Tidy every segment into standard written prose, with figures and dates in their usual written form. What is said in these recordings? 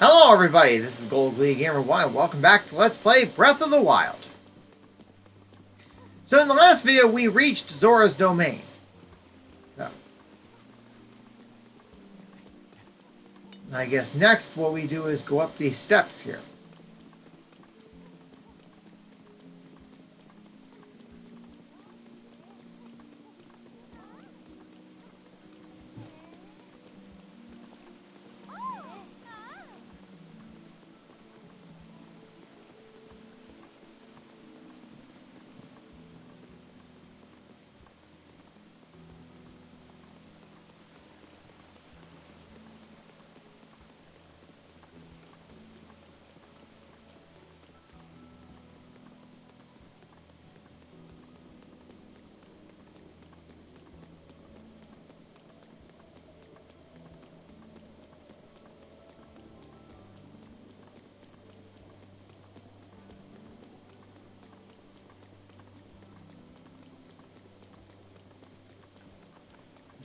Hello everybody, this is Gold League Gamer 1 and welcome back to Let's Play Breath of the Wild. So in the last video we reached Zora's domain. So, I guess next what we do is go up these steps here.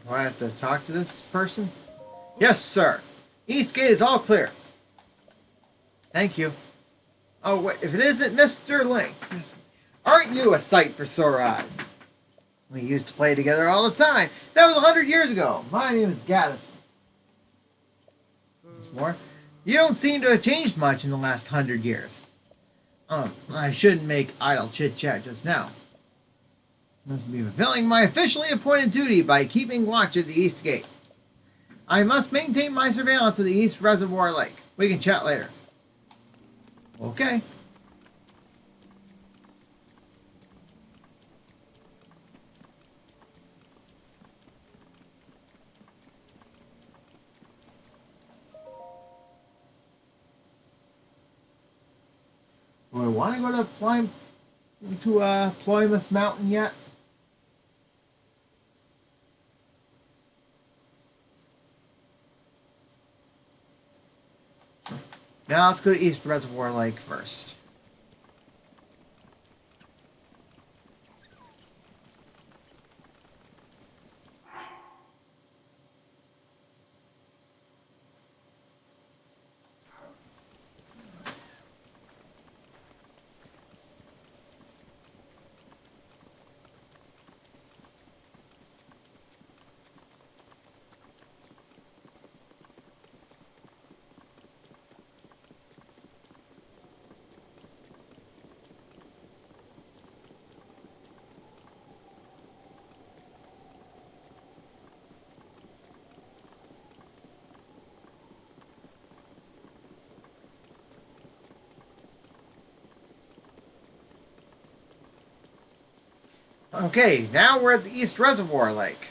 Do I have to talk to this person? Yes, sir. East gate is all clear. Thank you. Oh, wait, if it isn't Mr. Link. Aren't you a sight for sore eyes? We used to play together all the time. That was 100 years ago. My name is Gaddis. Once more. You don't seem to have changed much in the last 100 years. I shouldn't make idle chit-chat just now. Must be fulfilling my officially appointed duty by keeping watch at the East Gate. I must maintain my surveillance of the East Reservoir Lake. We can chat later. Okay. Do I want to go to Ploymus Mountain yet? Now let's go to East Reservoir Lake first. Okay, now we're at the East Reservoir Lake.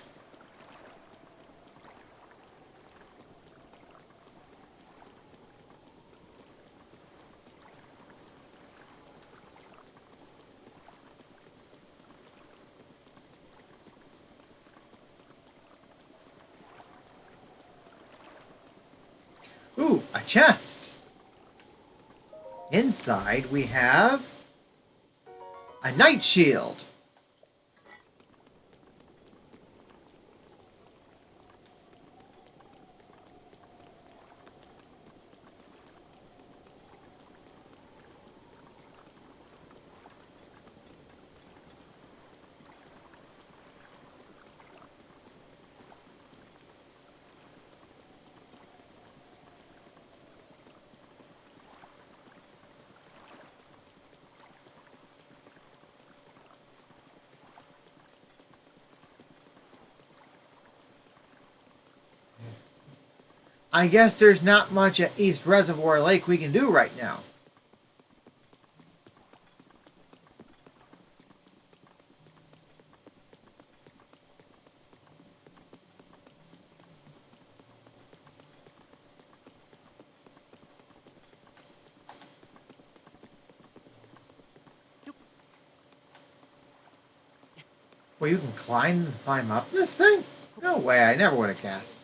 Ooh, a chest. Inside we have a night shield. I guess there's not much at East Reservoir Lake we can do right now. Well, you can climb up this thing? No way, I never would have guessed.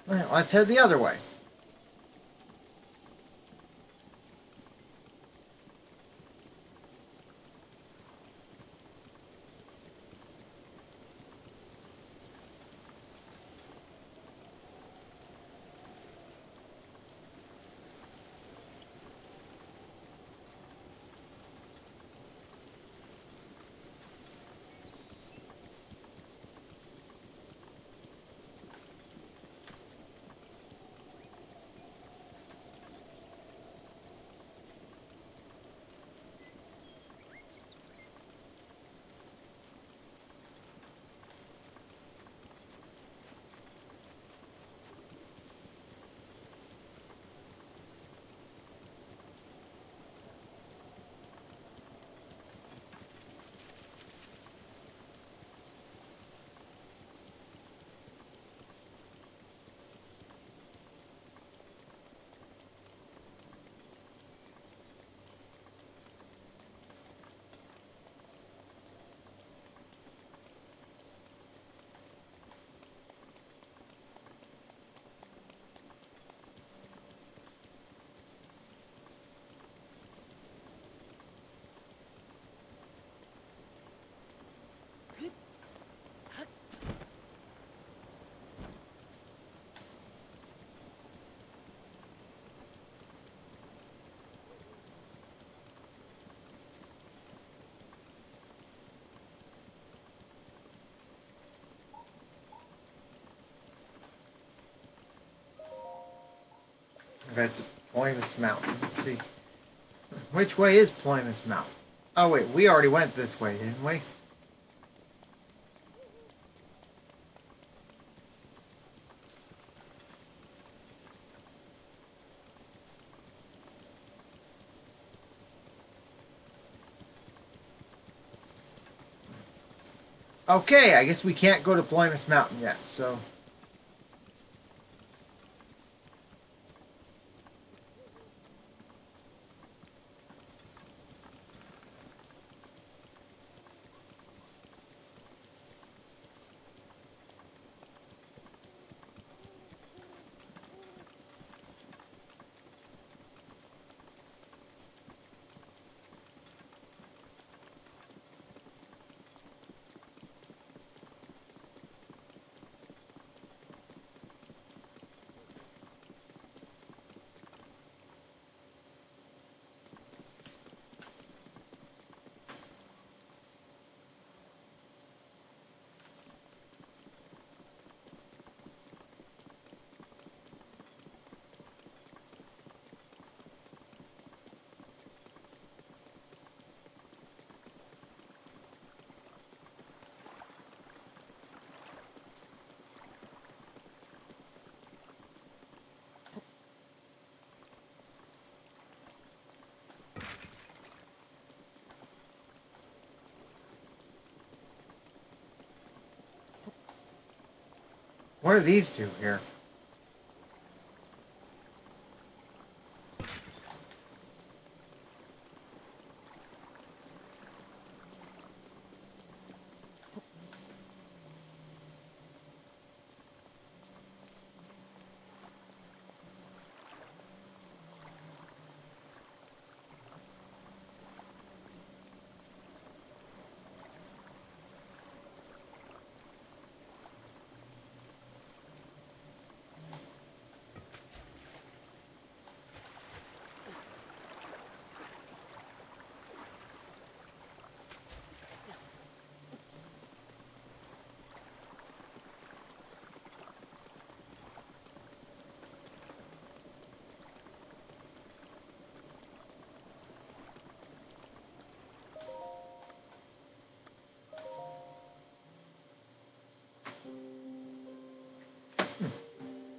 Alright, let's head the other way. That's Ploymus Mountain. Let's see. Which way is Ploymus Mountain? Oh wait, we already went this way, didn't we? Okay, I guess we can't go to Ploymus Mountain yet, so... What are these two here?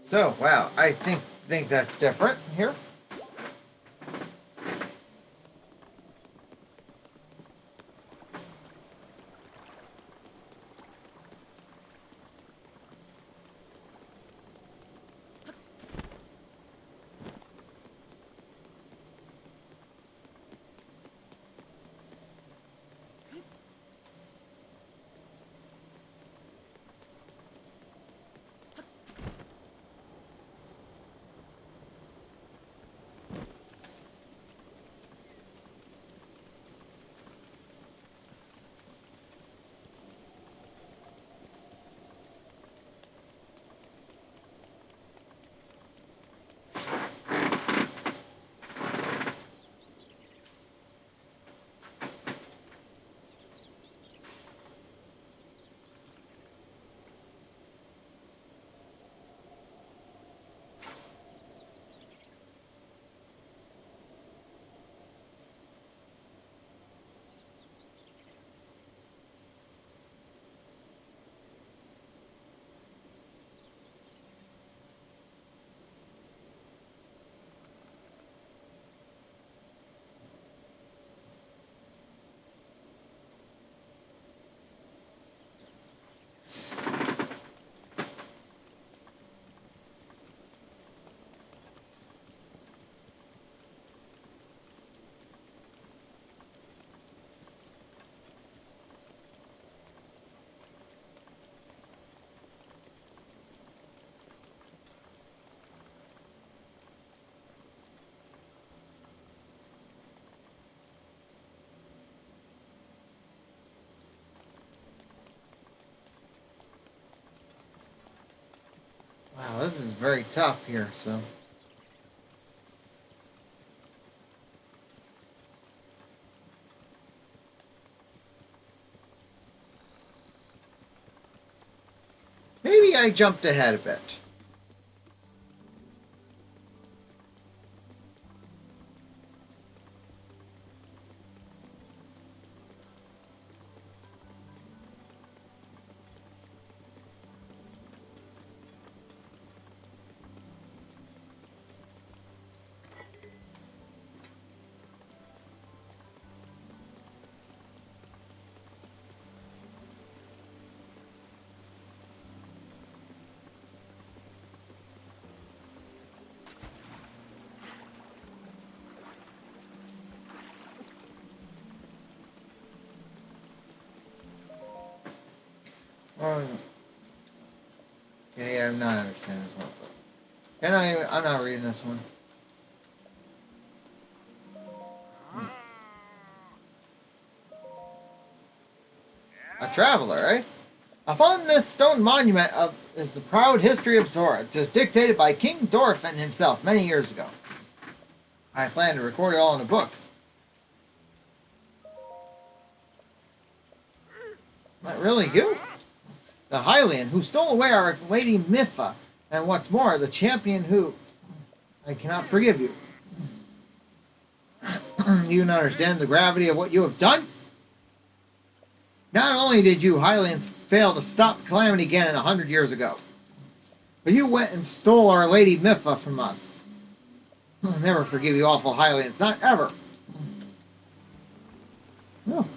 So, wow, I think that's different here. Wow, this is very tough here, so... Maybe I jumped ahead a bit. Oh, yeah, I'm not understanding this one. I'm not reading this one. A traveler, eh? Upon this stone monument is the proud history of Zora. It is dictated by King Dorfin himself many years ago. I plan to record it all in a book. Not really you? The Hylian who stole away our Lady Mipha, and what's more, the champion who... I cannot forgive you. You don't understand the gravity of what you have done? Not only did you Hylians fail to stop Calamity Ganon 100 years ago, but you went and stole our Lady Mipha from us. I'll never forgive you awful Hylians, not ever. No.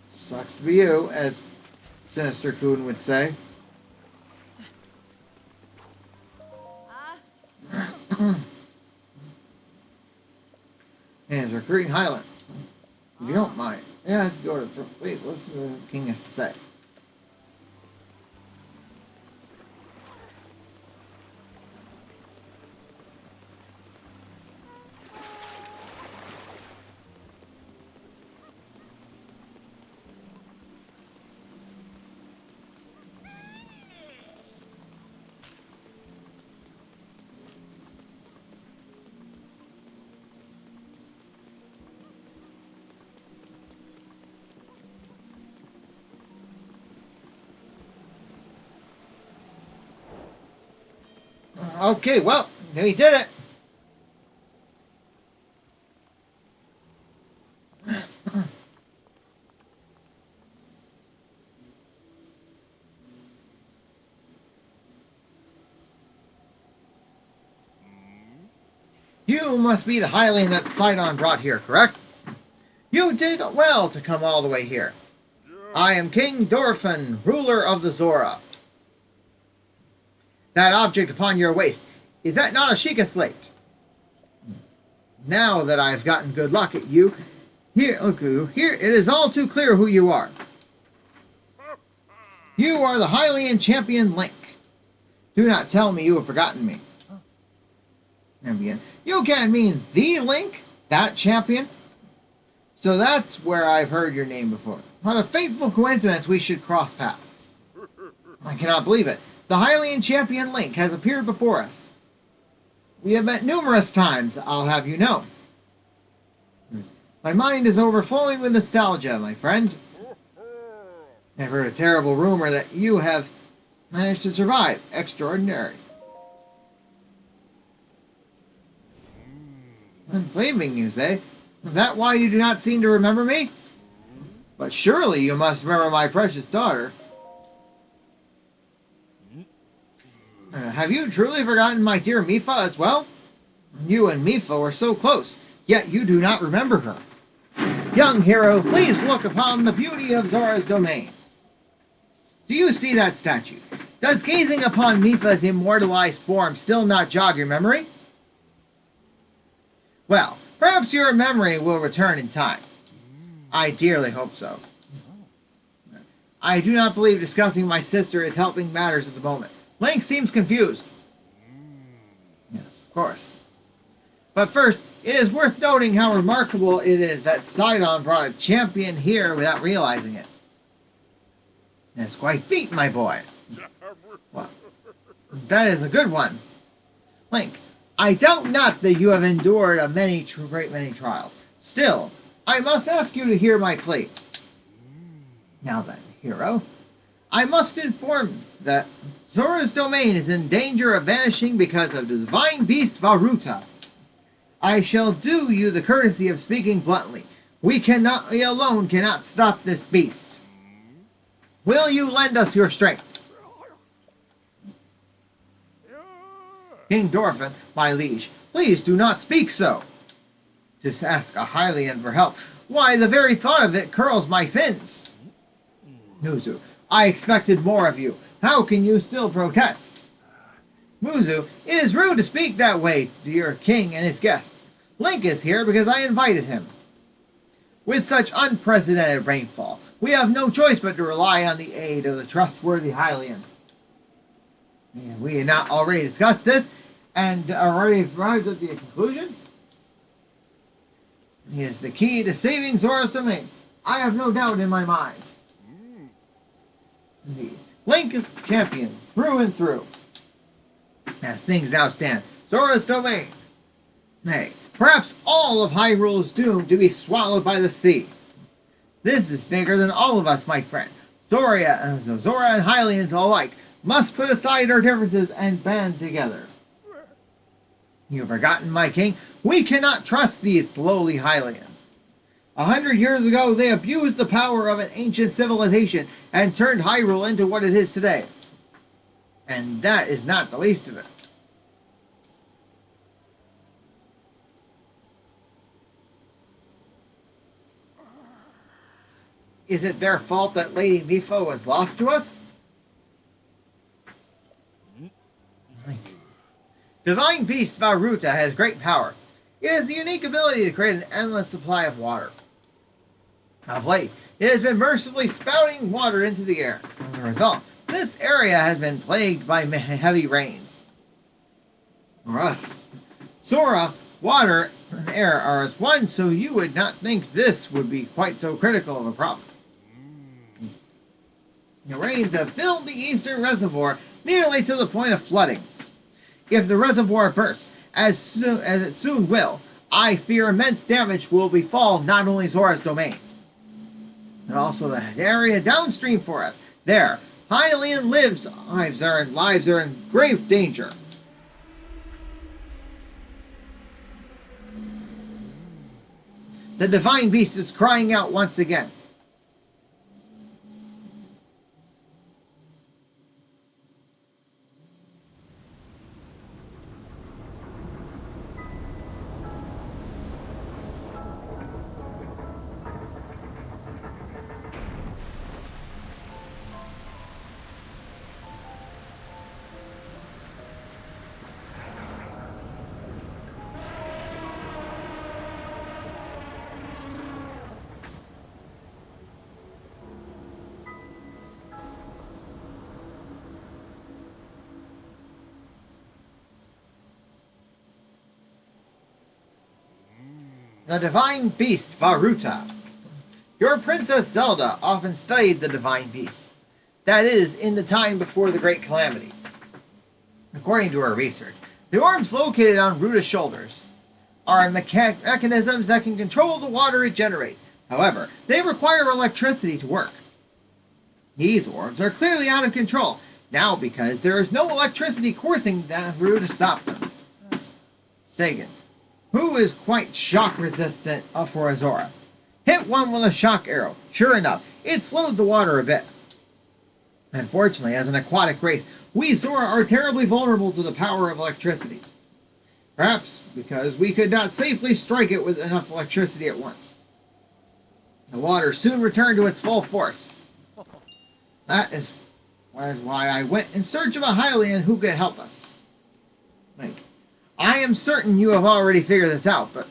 Sucks to be you, as Sinister Coon would say. And recruiting Hylian. If you don't mind. Yeah, let's go to the front. Please listen to the king has to say. Okay, well, we did it. You must be the Hylian that Sidon brought here, correct? You did well to come all the way here. I am King Dorfin, ruler of the Zora. That object upon your waist, is that not a Sheikah slate? Now that I've gotten good luck at you, here it is all too clear who you are. You are the Hylian champion Link. Do not tell me you have forgotten me. You can't mean the Link, that champion? So that's where I've heard your name before. What a fateful coincidence we should cross paths. I cannot believe it. The Hylian champion Link has appeared before us. We have met numerous times, I'll have you know. My mind is overflowing with nostalgia, my friend. I've heard a terrible rumor that you have managed to survive. Extraordinary. Unbelieving news, eh? Is that why you do not seem to remember me? But surely you must remember my precious daughter. Have you truly forgotten my dear Mipha as well? You and Mipha were so close, yet you do not remember her. Young hero, please look upon the beauty of Zora's domain. Do you see that statue? Does gazing upon Mipha's immortalized form still not jog your memory? Well, perhaps your memory will return in time. I dearly hope so. I do not believe discussing my sister is helping matters at the moment. Link seems confused. Yes, of course. But first, it is worth noting how remarkable it is that Sidon brought a champion here without realizing it. That's quite feat, my boy. Well, That is a good one. Link, I doubt not that you have endured a great many trials. Still, I must ask you to hear my plea. Now then, hero, I must inform you that Zora's domain is in danger of vanishing because of the divine beast Varuta. I shall do you the courtesy of speaking bluntly. We alone cannot stop this beast. Will you lend us your strength? King Dorfin, my liege, please do not speak so. To ask a Hylian for help, why, the very thought of it curls my fins. Muzu, I expected more of you. How can you still protest? Muzu, it is rude to speak that way to your king and his guest. Link is here because I invited him. With such unprecedented rainfall, we have no choice but to rely on the aid of the trustworthy Hylian. We had not already discussed this and already arrived at the conclusion. He is the key to saving Zora's domain. I have no doubt in my mind. Indeed. Link is champion through and through. As things now stand, Zora's domain. Nay, perhaps all of Hyrule is doomed to be swallowed by the sea. This is bigger than all of us, my friend. Zora and Hylians alike must put aside our differences and band together. You've forgotten, my king, we cannot trust these lowly Hylians. 100 years ago, they abused the power of an ancient civilization and turned Hyrule into what it is today. And that is not the least of it. Is it their fault that Lady Mipha was lost to us? Divine Beast Varuta has great power. It has the unique ability to create an endless supply of water. Of late, it has been mercifully spouting water into the air. As a result, this area has been plagued by heavy rains. For us, Zora, water, and air are as one, so you would not think this would be quite so critical of a problem. The rains have filled the eastern reservoir nearly to the point of flooding. If the reservoir bursts, as it soon will, I fear immense damage will befall not only Zora's domain, but also the area downstream for us. There, Hylian lives are in grave danger. The divine beast is crying out once again. The divine beast Varuta. Your Princess Zelda often studied the divine beast. That is, in the time before the Great Calamity. According to her research, the orbs located on Ruta's shoulders are mechanisms that can control the water it generates. However, they require electricity to work. These orbs are clearly out of control now because there is no electricity coursing through to stop them. Sagan, who is quite shock resistant for Zora, hit one with a shock arrow. Sure enough, it slowed the water a bit. Unfortunately, as an aquatic race, we Zora are terribly vulnerable to the power of electricity. Perhaps because we could not safely strike it with enough electricity at once. The water soon returned to its full force. That is why I went in search of a Hylian who could help us. I am certain you have already figured this out, but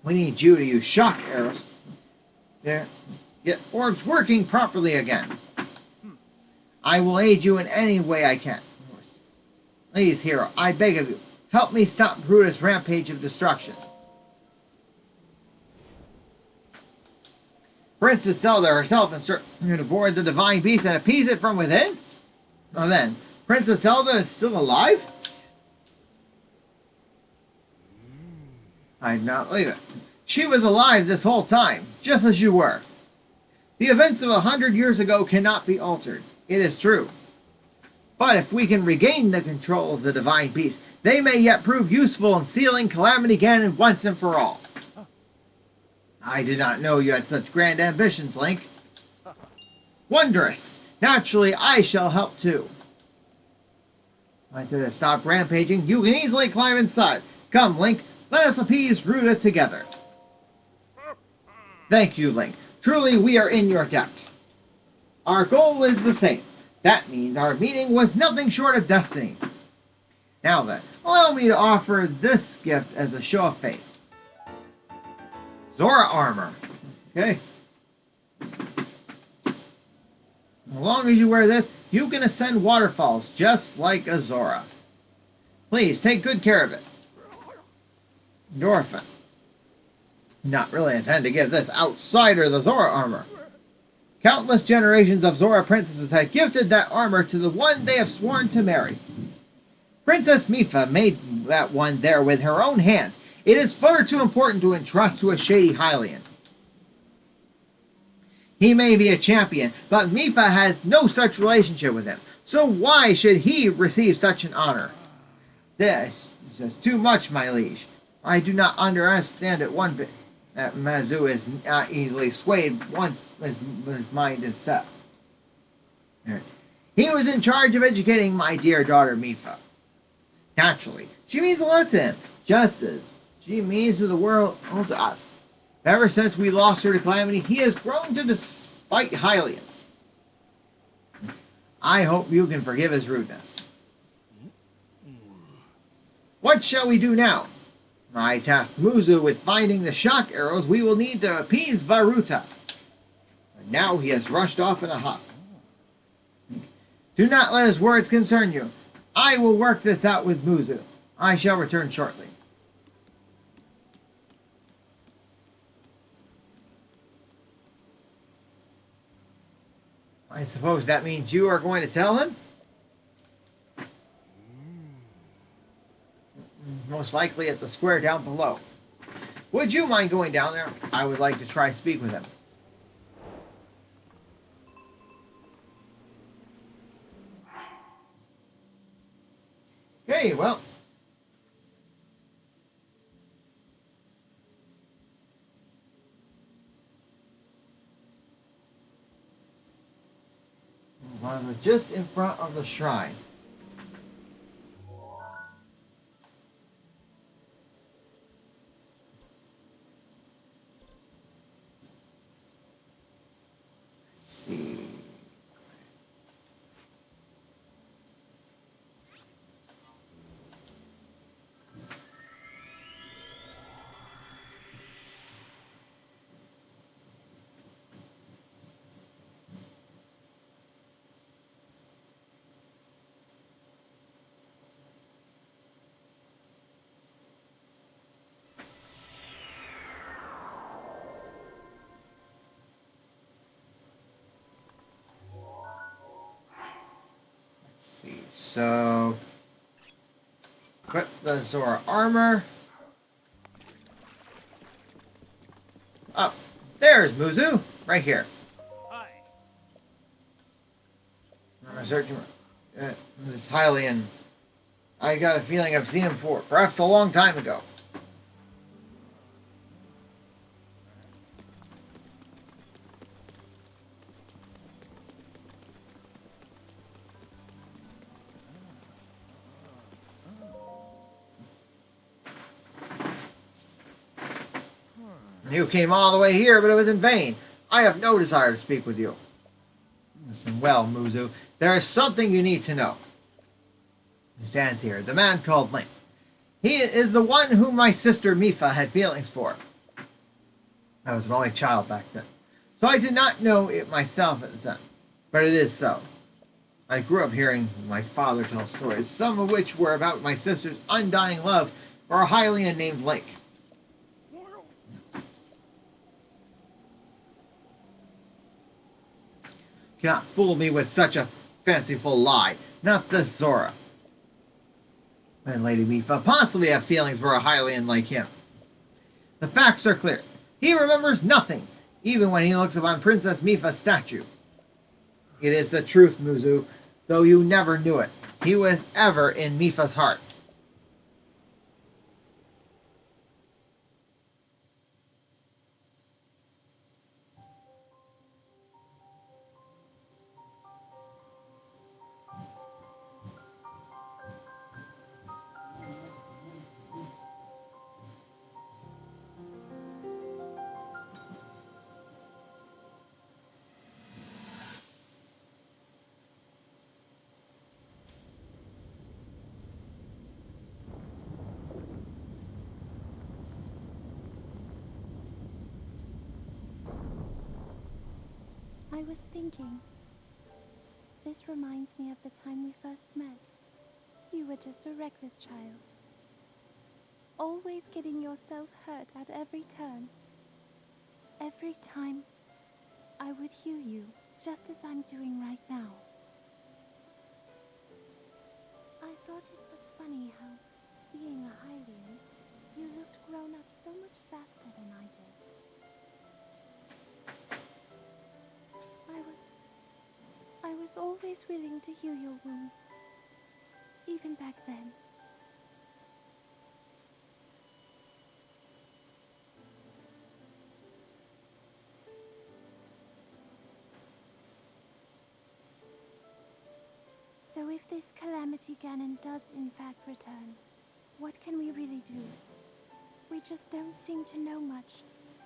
we need you to use shock arrows to get orbs working properly again. I will aid you in any way I can. Please, hero, I beg of you, help me stop Brutus' rampage of destruction. Princess Zelda herself instructed you to board the divine beast and appease it from within? Well then, Princess Zelda is still alive? I do not believe it. She was alive this whole time, just as you were. The events of 100 years ago cannot be altered. It is true. But if we can regain the control of the divine beast, they may yet prove useful in sealing Calamity Ganon once and for all. I did not know you had such grand ambitions, Link. Wondrous! Naturally, I shall help too. Once it has stopped rampaging, you can easily climb inside. Come, Link, let us appease Ruta together. Thank you, Link. Truly, we are in your debt. Our goal is the same. That means our meeting was nothing short of destiny. Now then, allow me to offer this gift as a show of faith. Zora armor. Okay. As long as you wear this, you can ascend waterfalls just like a Zora. Please, take good care of it. Dorphin. Not really intend to give this outsider the Zora armor. Countless generations of Zora princesses have gifted that armor to the one they have sworn to marry. Princess Mipha made that one there with her own hands. It is far too important to entrust to a shady Hylian. He may be a champion, but Mipha has no such relationship with him. So why should he receive such an honor? This is just too much, my liege. I do not understand it one bit. That Mazu is not easily swayed once his mind is set. He was in charge of educating my dear daughter Mipha. Naturally, she means a lot to him, just as she means to the world and to us. Ever since we lost her to Calamity, he has grown to despite Hylians. I hope you can forgive his rudeness. What shall we do now? I tasked Muzu with finding the shock arrows we will need to appease Varuta. But now he has rushed off in a huff. Do not let his words concern you. I will work this out with Muzu. I shall return shortly. I suppose that means you are going to tell him? Most likely at the square down below. Would you mind going down there? I would like to try speak with him. Okay, well. Just in front of the shrine. So, equip the Zora armor. Oh, there's Muzu, right here. Hi. I'm searching this Hylian. I got a feeling I've seen him before, perhaps a long time ago. You came all the way here, but it was in vain. I have no desire to speak with you. Listen well, Muzu. There is something you need to know. He stands here, the man called Link. He is the one whom my sister Mipha had feelings for. I was an only child back then, so I did not know it myself at the time. But it is so. I grew up hearing my father tell stories, some of which were about my sister's undying love for a Hylian named Link. Cannot fool me with such a fanciful lie. not this Zora. And Lady Mipha possibly have feelings for a Hylian like him. The facts are clear. He remembers nothing, even when he looks upon Princess Mipha's statue. It is the truth, Muzu, though you never knew it. He was ever in Mipha's heart. I was thinking, this reminds me of the time we first met. You were just a reckless child, always getting yourself hurt at every turn. Every time, I would heal you, just as I'm doing right now. I thought it was funny how, being a Hylian, you looked grown up so much faster than I did. I was always willing to heal your wounds, even back then. So if this Calamity Ganon does in fact return, what can we really do? We just don't seem to know much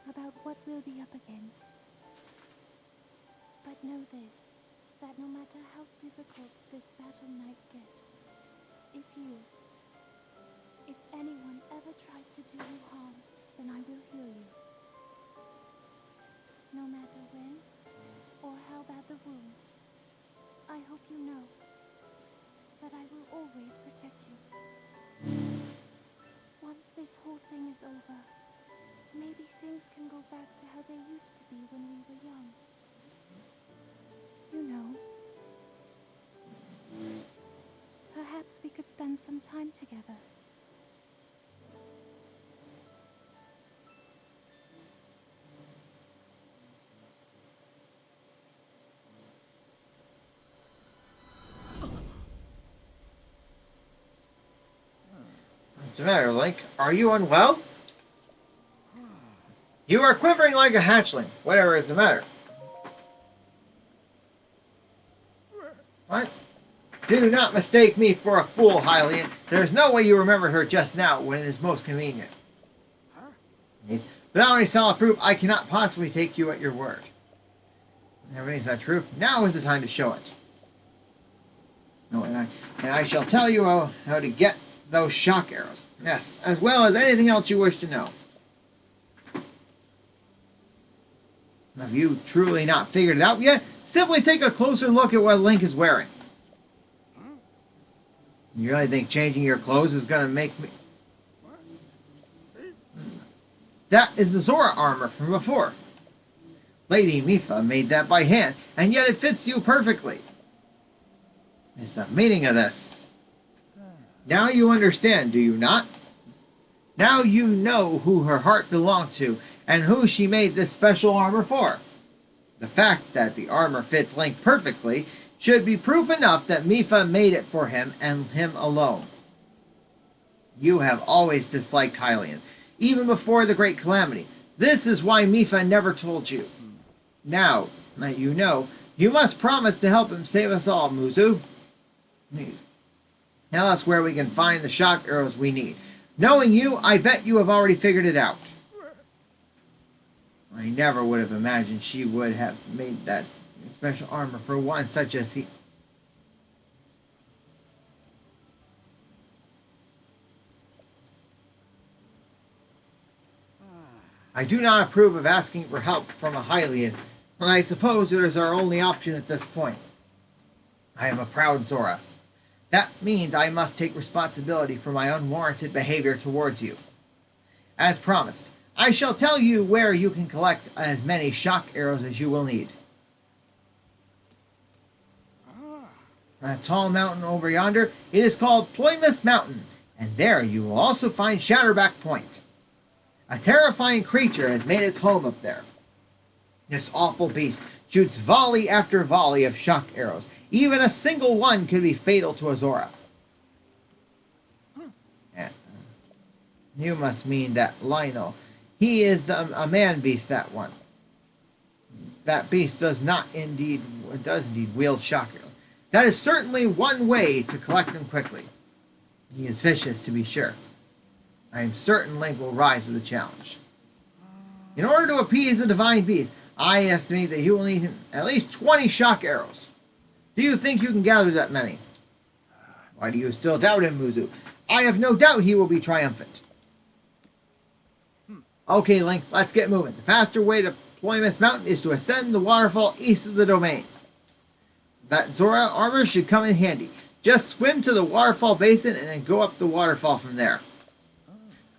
about what we'll be up against. But know this, that no matter how difficult this battle might get, if anyone ever tries to do you harm, then I will heal you. No matter when or how bad the wound, I hope you know that I will always protect you. Once this whole thing is over, maybe things can go back to how they used to be when we were young. You know, perhaps we could spend some time together. What's the matter, Link? Are you unwell? You are quivering like a hatchling. Whatever is the matter? What? Do not mistake me for a fool, Hylian. There is no way you remembered her just now when it is most convenient. Without any solid proof, I cannot possibly take you at your word. Everything's not true. Now is the time to show it. No, and I shall tell you how to get those shock arrows. Yes, as well as anything else you wish to know. Have you truly not figured it out yet? Simply take a closer look at what Link is wearing. You really think changing your clothes is going to make me... That is the Zora armor from before. Lady Mipha made that by hand, and yet it fits you perfectly. Is the meaning of this? Now you understand, do you not? Now you know who her heart belonged to, and who she made this special armor for. The fact that the armor fits Link perfectly should be proof enough that Mipha made it for him and him alone. You have always disliked Hylian, even before the Great Calamity. This is why Mipha never told you. Now that you know, you must promise to help him save us all, Muzu. Tell us where we can find the shock arrows we need. Knowing you, I bet you have already figured it out. I never would have imagined she would have made that special armor for one such as he. I do not approve of asking for help from a Hylian, and I suppose it is our only option at this point. I am a proud Zora. That means I must take responsibility for my unwarranted behavior towards you. As promised, I shall tell you where you can collect as many shock arrows as you will need. a tall mountain over yonder. It is called Ploymus Mountain, and there you will also find Shatterback Point. A terrifying creature has made its home up there. This awful beast shoots volley after volley of shock arrows. Even a single one could be fatal to a Zora. You must mean that Lionel. He is a man beast, that one. That beast does indeed wield shock arrows. That is certainly one way to collect them quickly. He is vicious, to be sure. I am certain Link will rise to the challenge. In order to appease the divine beast, I estimate that you will need at least 20 shock arrows. Do you think you can gather that many? Why do you still doubt him, Muzu? I have no doubt he will be triumphant. Okay, Link, let's get moving. The faster way to Ploymus Mountain is to ascend the waterfall east of the domain. That Zora armor should come in handy. Just swim to the waterfall basin and then go up the waterfall from there.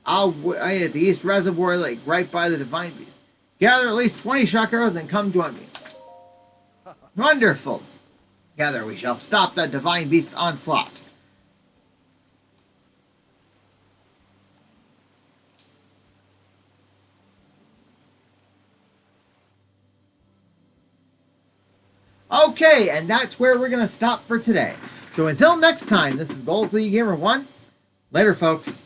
I'll wait at the East Reservoir Lake, right by the Divine Beast. Gather at least 20 shock arrows and then come join me. Wonderful. Together we shall stop that Divine Beast's onslaught. Okay, and that's where we're going to stop for today. So until next time, this is Gold Gamer 1. Later, folks.